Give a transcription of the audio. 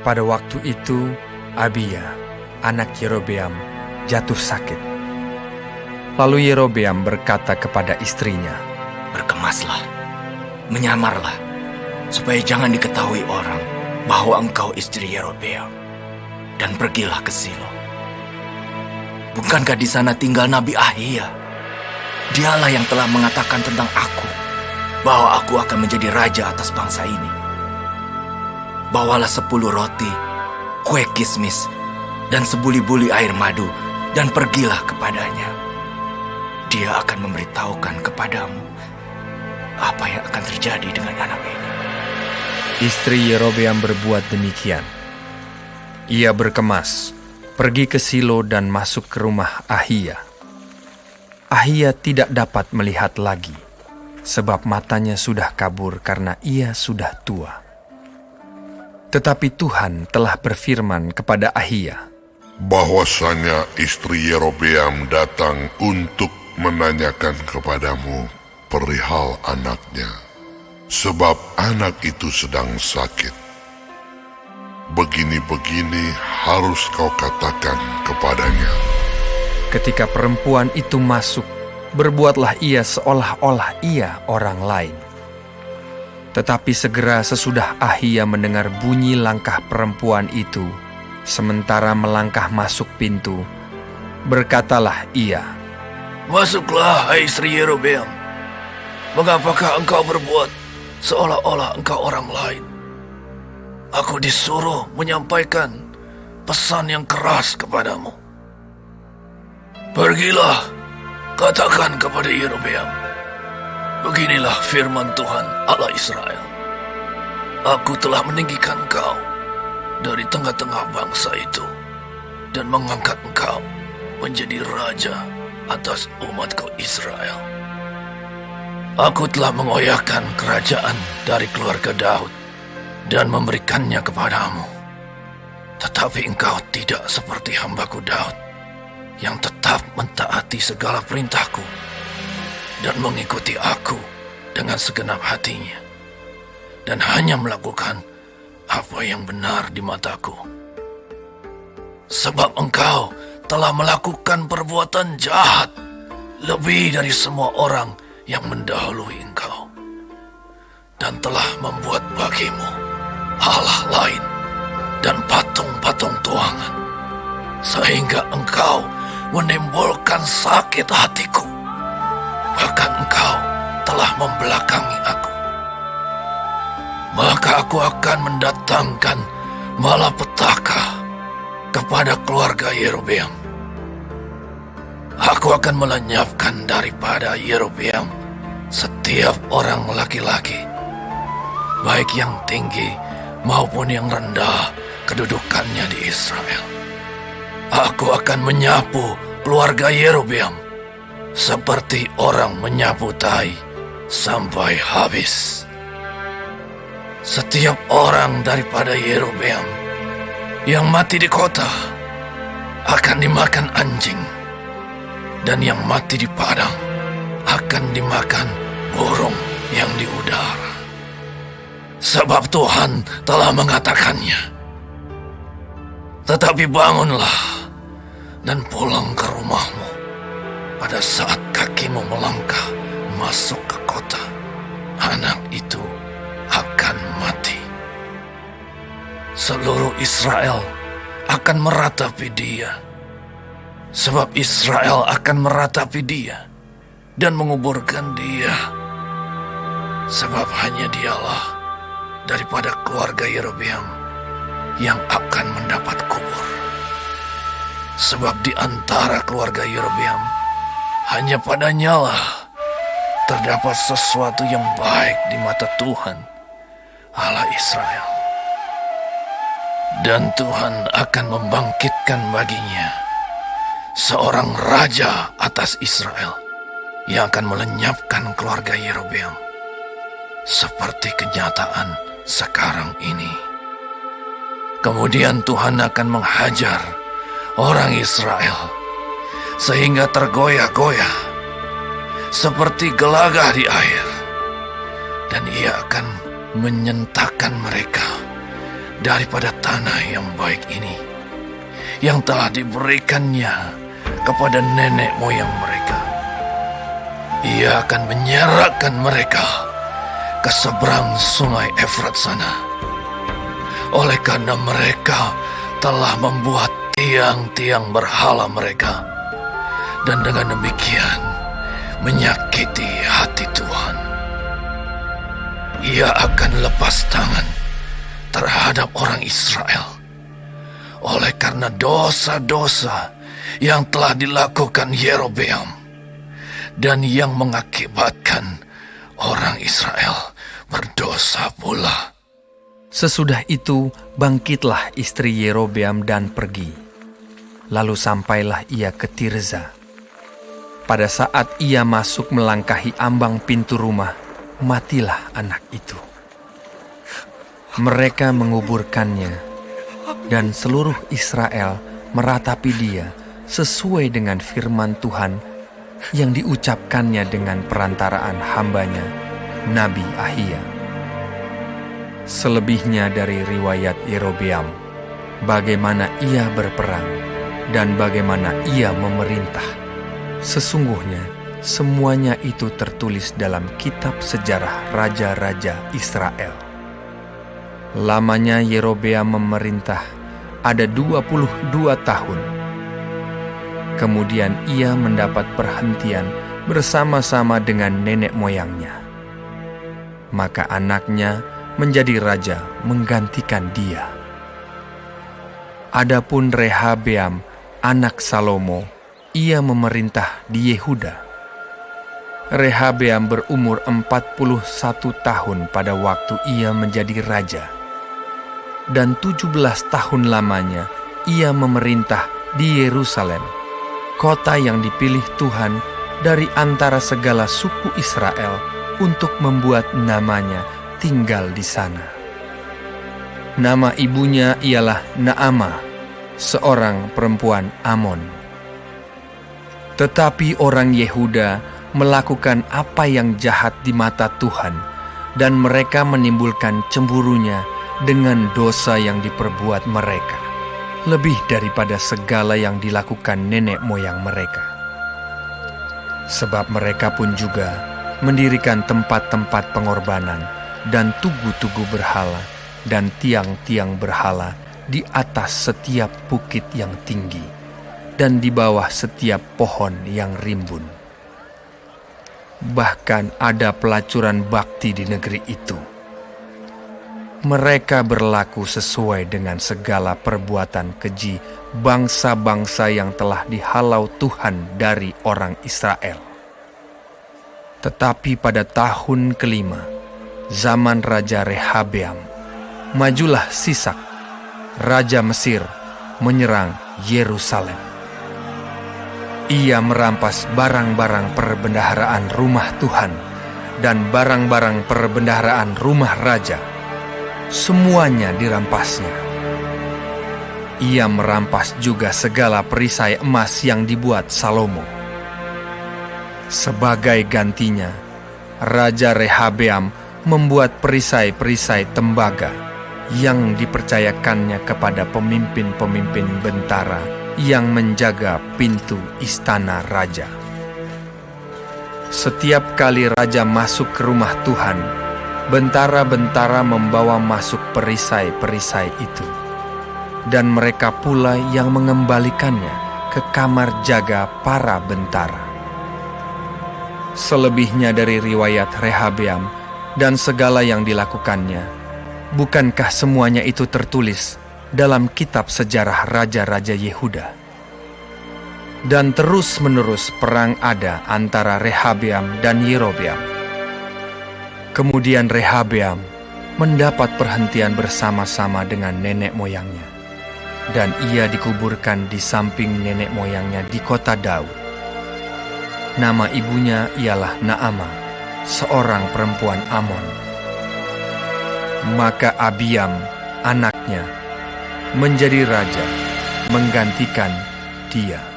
Pada waktu itu, Abia, anak Yerobeam, jatuh sakit. Lalu Yerobeam berkata kepada istrinya, "Berkemaslah, menyamarlah, supaya jangan diketahui orang bahwa engkau istri Yerobeam, dan pergilah ke Silo. Bukankah di sana tinggal Nabi Ahia? Dialah yang telah mengatakan tentang aku, bahwa aku akan menjadi raja atas bangsa ini. Bawalah 10 roti, kue kismis, dan sebuli-buli air madu, dan pergilah kepadanya. Dia akan memberitahukan kepadamu apa yang akan terjadi dengan anak ini." Istri Yerobeam berbuat demikian. Ia berkemas, pergi ke Silo dan masuk ke rumah Ahia. Ahia tidak dapat melihat lagi, sebab matanya sudah kabur karena ia sudah tua. Tetapi Tuhan telah berfirman kepada Ahia, bahwasanya istri Yerobeam datang untuk menanyakan kepadamu perihal anaknya, sebab anak itu sedang sakit. Begini-begini harus kau katakan kepadanya. Ketika perempuan itu masuk, berbuatlah ia seolah-olah ia orang lain. Tetapi segera sesudah Ahia mendengar bunyi langkah perempuan itu, sementara melangkah masuk pintu, berkatalah ia, "Masuklah, hai istri Yerobeam. Mengapakah engkau berbuat seolah-olah engkau orang lain? Aku disuruh menyampaikan pesan yang keras kepadamu. Pergilah, katakan kepada Yerobeam, beginilah firman Tuhan Allah Israel. Aku telah meninggikan engkau dari tengah-tengah bangsa itu dan mengangkat engkau menjadi raja atas umatku Israel. Aku telah mengoyakkan kerajaan dari keluarga Daud dan memberikannya kepadamu. Tetapi engkau tidak seperti hambaku Daud, yang tetap mentaati segala perintahku dan mengikuti aku dengan segenap hatinya, dan hanya melakukan apa yang benar di mataku. Sebab engkau telah melakukan perbuatan jahat lebih dari semua orang yang mendahului engkau, dan telah membuat bagimu Allah lain dan patung-patung tuangan, sehingga engkau menimbulkan sakit hatiku. Bahkan engkau telah membelakangi aku. Maka aku akan mendatangkan malapetaka kepada keluarga Yerobeam. Aku akan melenyapkan daripada Yerobeam setiap orang laki-laki, baik yang tinggi maupun yang rendah kedudukannya di Israel. Aku akan menyapu keluarga Yerobeam seperti orang menyapu tai sampai habis. Setiap orang daripada Yerobeam yang mati di kota akan dimakan anjing, dan yang mati di padang akan dimakan burung yang di udara. Sebab Tuhan telah mengatakannya. Tetapi bangunlah dan pulang ke rumahmu pada saat kakimu melangkah masuk ke kota. Anak itu akan mati. Seluruh Israel akan meratapi dia, sebab Israel akan meratapi dia dan menguburkan dia, sebab hanya dialah daripada keluarga Yerobeam yang akan mendapat kubur. Sebab di antara keluarga Yerobeam hanya padanyalah terdapat sesuatu yang baik di mata Tuhan Allah Israel. Dan Tuhan akan membangkitkan baginya seorang raja atas Israel yang akan melenyapkan keluarga Yerobeam seperti kenyataan sekarang ini. Kemudian Tuhan akan menghajar orang Israel sehingga tergoyah-goyah seperti gelagah di air, dan ia akan menyentakkan mereka daripada tanah yang baik ini yang telah diberikannya kepada nenek moyang mereka. Ia akan menyerahkan mereka ke seberang sungai Efrat sana, oleh karena mereka telah membuat tiang-tiang berhala mereka, dan dengan demikian menyakiti hati Tuhan. Ia akan lepas tangan terhadap orang Israel oleh karena dosa-dosa yang telah dilakukan Yerobeam dan yang mengakibatkan orang Israel berdosa pula. Sesudah itu bangkitlah istri Yerobeam dan pergi. Lalu sampailah ia ke Tirza. Pada saat ia masuk melangkahi ambang pintu rumah, matilah anak itu. Mereka menguburkannya, dan seluruh Israel meratapi dia sesuai dengan firman Tuhan yang diucapkannya dengan perantaraan hambanya, Nabi Ahia. Selebihnya dari riwayat Yerobeam, bagaimana ia berperang dan bagaimana ia memerintah, sesungguhnya semuanya itu tertulis dalam kitab sejarah raja-raja Israel. Lamanya Yerobeam memerintah ada 22 tahun. Kemudian ia mendapat perhentian bersama-sama dengan nenek moyangnya. Maka anaknya menjadi raja menggantikan dia. Adapun Rehabeam, anak Salomo, ia memerintah di Yehuda. Rehabeam berumur 41 tahun pada waktu ia menjadi raja. Dan 17 tahun lamanya ia memerintah di Yerusalem, kota yang dipilih Tuhan dari antara segala suku Israel untuk membuat namanya tinggal di sana. Nama ibunya ialah Naamah, seorang perempuan Amon. Tetapi orang Yehuda melakukan apa yang jahat di mata Tuhan, dan mereka menimbulkan cemburunya dengan dosa yang diperbuat mereka, lebih daripada segala yang dilakukan nenek moyang mereka. Sebab mereka pun juga mendirikan tempat-tempat pengorbanan dan tugu-tugu berhala dan tiang-tiang berhala di atas setiap bukit yang tinggi dan di bawah setiap pohon yang rimbun. Bahkan ada pelacuran bakti di negeri itu. Mereka berlaku sesuai dengan segala perbuatan keji bangsa-bangsa yang telah dihalau Tuhan dari orang Israel. Tetapi pada tahun kelima, zaman Raja Rehabeam, majulah Sisak, Raja Mesir, menyerang Yerusalem. Ia merampas barang-barang perbendaharaan rumah Tuhan dan barang-barang perbendaharaan rumah raja. Semuanya dirampasnya. Ia merampas juga segala perisai emas yang dibuat Salomo. Sebagai gantinya, Raja Rehabeam membuat perisai-perisai tembaga yang dipercayakannya kepada pemimpin-pemimpin bentara yang menjaga pintu istana raja. Setiap kali raja masuk ke rumah Tuhan, bentara-bentara membawa masuk perisai-perisai itu, dan mereka pula yang mengembalikannya ke kamar jaga para bentara. Selebihnya dari riwayat Rehabeam dan segala yang dilakukannya, bukankah semuanya itu tertulis dalam kitab sejarah raja-raja Yehuda? Dan terus-menerus perang ada antara Rehabeam dan Yerobeam. Kemudian Rehabeam mendapat perhentian bersama-sama dengan nenek moyangnya, dan ia dikuburkan di samping nenek moyangnya di kota Daud. Nama ibunya ialah Naamah, seorang perempuan Amon. Maka Abiam, anaknya, menjadi raja, menggantikan dia.